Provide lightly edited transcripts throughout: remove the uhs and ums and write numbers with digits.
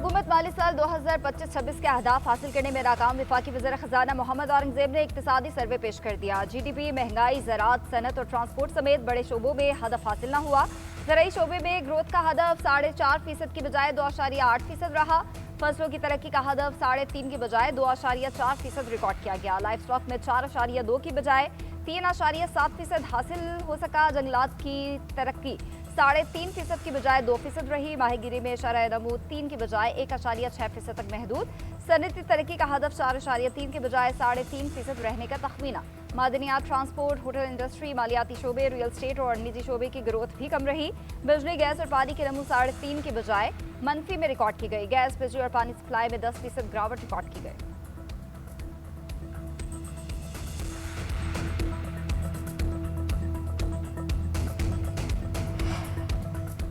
हुकूमत माली साल 2025-26 के अहदाफ हासिल करने में नाकाम। वफाकी वज़ीर ख़जाना मोहम्मद औरंगज़ेब ने इक़्तिसादी सर्वे पेश कर दिया। GDP, महंगाई, ज़राअत, सनत और ट्रांसपोर्ट समेत बड़े शोबों में हदफ हासिल न हुआ। ज़राई शोबे में ग्रोथ का हदफ 4.5% की बजाय 2.8% रहा। फसलों की तरक्की का हदफ 3.5 की बजाय 2.4% रिकॉर्ड किया गया। लाइफ स्टॉक में 4.2 की बजाय 3.7% हासिल हो सका। जंगलात की तरक्की 3.5% की बजाय 2% रही। माहीगिरी में शरह नमू 3 की बजाय 1.6% तक महदूद। सनती तरक्की का हदफ 4.3 की बजाय 3.5% रहने का तखमीना। मादनियात, ट्रांसपोर्ट, होटल इंडस्ट्री, मालियाती शोबे, रियल स्टेट और निजी शोबे की ग्रोथ भी कम रही। बिजली, गैस और पानी की नमू 3.5 की बजाय मनफी में रिकॉर्ड की गई। गैस, बिजली और पानी सप्लाई में 10% गिरावट रिकॉर्ड की गई।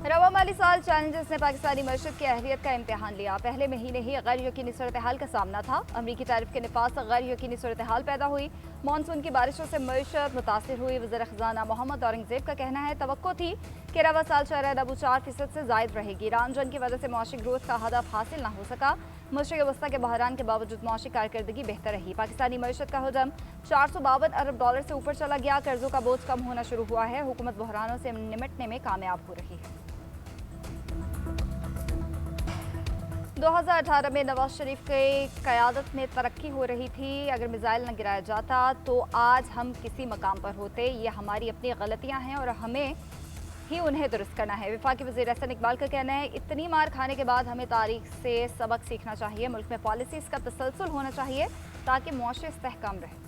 रवा माली साल चैलेंजेस ने पाकिस्तानी मईशत की अहलियत का इम्तहान लिया। पहले महीने ही गैर यकीनी सूरत हाल का सामना था। अमरीकी तारीफ के नफाज से गैर यकीनी सूरत हाल पैदा हुई। मानसून की बारिशों से मईशत मुतासिर हुई। वज़ीर ख़जाना मोहम्मद औरंगज़ेब का कहना है तवक्को थी कि रवा साल शरह नमू 4% से जायद रहेगी। ईरान जंग की वजह से मुआशी ग्रोथ का हदफ हासिल न हो सका। मशरिक़ वस्ता के बहरान के बावजूद मुआशी कारकर्दगी बेहतर रही। पाकिस्तानी मईशत का हजम 452 अरब डॉलर से ऊपर चला गया। कर्जों का बोझ कम होना शुरू हुआ है। हुकूमत बहरानों से निमटने में कामयाब हो रही है। 2018 में नवाज शरीफ की क़यादत में तरक्की हो रही थी। अगर मिसाइल न गिराया जाता तो आज हम किसी मकाम पर होते। ये हमारी अपनी गलतियां हैं और हमें ही उन्हें दुरुस्त करना है। वफाकी वज़ीर एहसन इकबाल का कहना है इतनी मार खाने के बाद हमें तारीख से सबक सीखना चाहिए। मुल्क में पॉलिसीज़ का तसलसल होना चाहिए ताकि मुआशरे इस्तेहकाम रहे।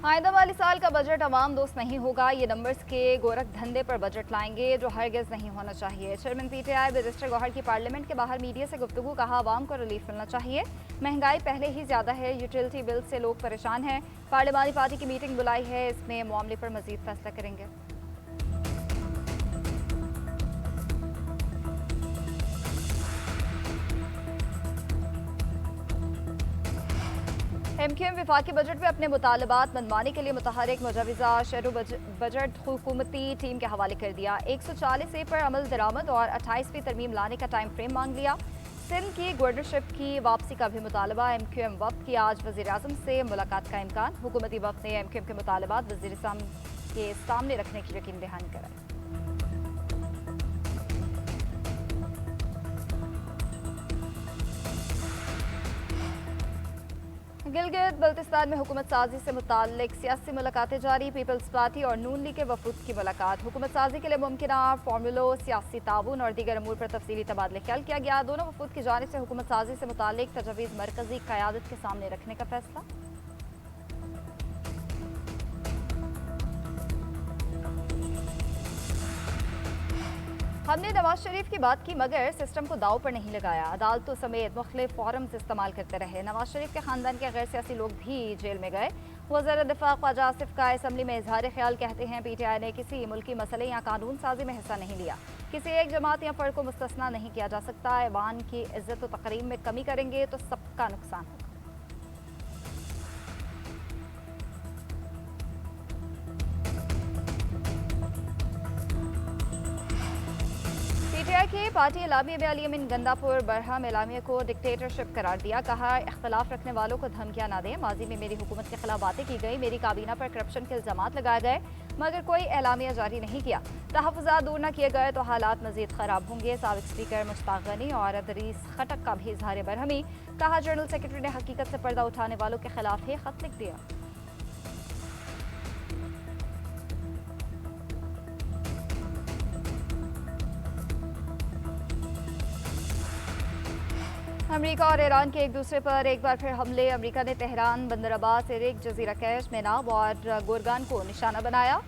आइंदा माली साल का बजट अवाम दोस्त नहीं होगा। ये नंबर्स के गोरख धंधे पर बजट लाएंगे जो हरगिज़ नहीं होना चाहिए। चेयरमैन PTI बैरिस्टर गौहर की पार्लियामेंट के बाहर मीडिया से गुफ्तगू। कहा आवाम को रिलीफ मिलना चाहिए। महंगाई पहले ही ज़्यादा है। यूटिलिटी बिल से लोग परेशान हैं। पार्लियामानी पार्टी की मीटिंग बुलाई है। इसमें मामले पर मजीद फैसला करेंगे। MQM वफाकी बजट में अपने मुतालबात मनवाने के लिए मुतहरिक मुजवजा शहरी बजट हुकूमती टीम के हवाले कर दिया। 140A पर अमल दरामद और 28वीं तरमीम लाने का टाइम फ्रेम मांग लिया। सिंध की गवर्नरशिप की वापसी का भी मुतालबा। MQM वफ्द की आज वज़ीर आज़म से मुलाकात का इम्कान। हुकूमती वफ्द ने MQM के मुतालबात वज़ीर के सामने रखने की यकीन दहानी कराई। गिलगित बल्तिस्तान में हुकूमत साजी से मुताल्लिक सियासी मुलाकातें जारी। पीपल्स पार्टी और नून लीग के वफूद की मुलाकात। हुकूमत साजी के लिए मुमकिन फार्मूलों, सियासी ताउन और दीगर अमूर पर तफसीली तबादला ख्याल किया गया। दोनों वफूद की जानिब से हुकूमत साजी से मुताल्लिक तजवीज़ मरकजी क़यादत के सामने रखने का फैसला। हमने नवाज शरीफ की बात की मगर सिस्टम को दाव पर नहीं लगाया। अदालतों समेत मुख्तलिफ फॉरम्स इस्तेमाल करते रहे। नवाज शरीफ के खानदान के गैर सियासी लोग भी जेल में गए। वज़ीर दिफा ख्वाजा आसिफ का असम्बली में इजहार ख्याल। कहते हैं PTI ने किसी मुल्की मसले या कानून साजी में हिस्सा नहीं लिया। किसी एक जमात या फ़र्द को मुस्तस्ना नहीं किया जा सकता। ऐवान की इज्जत व तकरीम में कमी करेंगे तो सबका नुकसान होगा। PTI के पार्टी एलामिया में अली अमीन गंदापुर बरहम एलामिया को डिक्टेटरशिप करार दिया। कहा इख्तलाफ रखने वालों को धमकियां ना दें। माजी में मेरी हुकूमत के खिलाफ बातें की गई। मेरी काबीना पर करप्शन के इल्जामात लगाए गए मगर कोई एलामिया जारी नहीं किया। तहफ़्फ़ुज़ात दूर न किए गए तो हालात मजीद ख़राब होंगे। साबिक़ स्पीकर मुश्ताक गनी और अदरीस खटक का भी इजहार बरहमी। कहा जनरल सेक्रेटरी ने हकीकत से पर्दा उठाने वालों के खिलाफ ही खत लिख दिया। अमेरिका और ईरान के एक दूसरे पर एक बार फिर हमले। अमेरिका ने तेहरान, बंदर अब्बास, इरिक, जजीरा कैश, मेनाब और गोरगान को निशाना बनाया।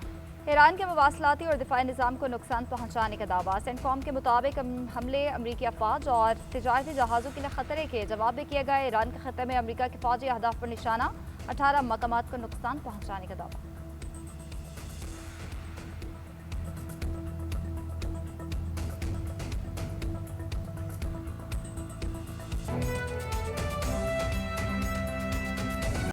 ईरान के मवासलाती और दिफाई निज़ाम को नुकसान पहुंचाने का दावा। सेंटकॉम के मुताबिक हमले अमेरिकी अफवाज और तिजारती जहाज़ों के लिए खतरे के जवाब में किए गए। ईरान के खत्े में अमेरिका के फौजी अहदाफ पर निशाना। 18 मकामात को नुकसान पहुंचाने का दावा।